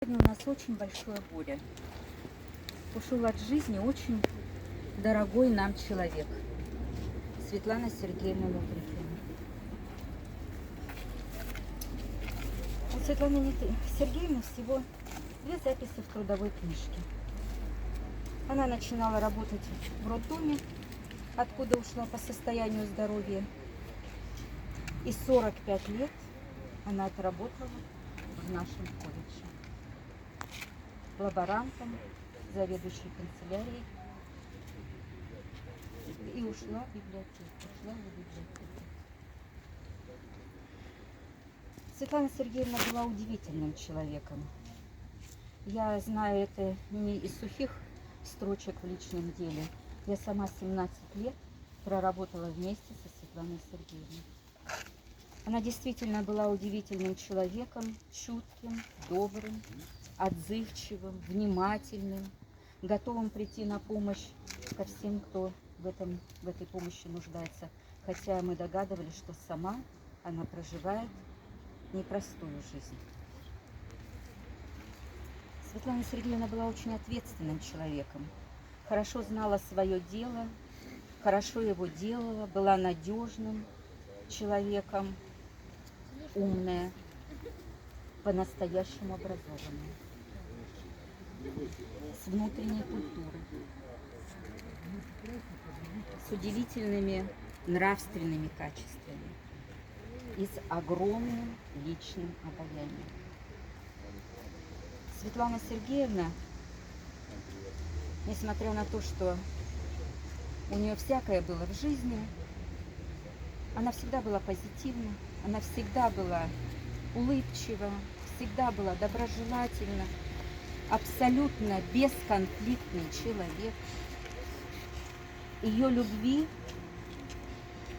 Сегодня у нас очень большое горе. Ушел от жизни очень дорогой нам человек. Светлана Сергеевна Лаврикина. У Светланы Сергеевны всего 2 записи в трудовой книжке. Она начинала работать в роддоме, откуда ушла по состоянию здоровья. И 45 лет она отработала в нашем колледже. Лаборантом, заведующей канцелярией. И ушла в библиотеку. Светлана Сергеевна была удивительным человеком. Я знаю это не из сухих строчек в личном деле. Я сама 17 лет проработала вместе со Светланой Сергеевной. Она действительно была удивительным человеком, чутким, добрым, отзывчивым, внимательным, готовым прийти на помощь ко всем, кто в этой помощи нуждается. Хотя мы догадывались, что сама она проживает непростую жизнь. Светлана Сергеевна была очень ответственным человеком, хорошо знала свое дело, хорошо его делала, была надежным человеком, умная, по-настоящему образованная, с внутренней культурой, с удивительными нравственными качествами и с огромным личным обаянием. Светлана Сергеевна, несмотря на то, что у нее всякое было в жизни, она всегда была позитивна, она всегда была улыбчива, всегда была доброжелательна, абсолютно бесконфликтный человек. Ее любви,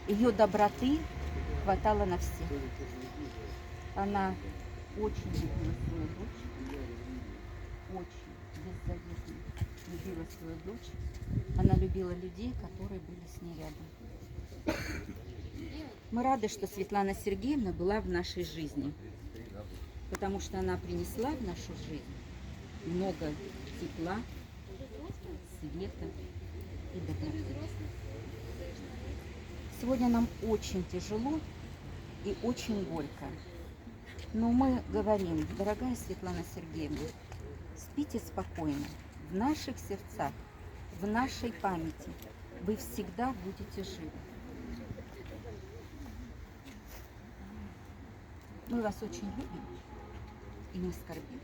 ее доброты хватало на всех. Она очень любила свою дочь, очень беззаветно любила свою дочь. Она любила людей, которые были с ней рядом. Мы рады, что Светлана Сергеевна была в нашей жизни, потому что она принесла в нашу жизнь много тепла, света и доброты. Сегодня нам очень тяжело и очень горько, но мы говорим: дорогая Светлана Сергеевна, спите спокойно, в наших сердцах, в нашей памяти вы всегда будете живы. Мы вас очень любим и не скорбим.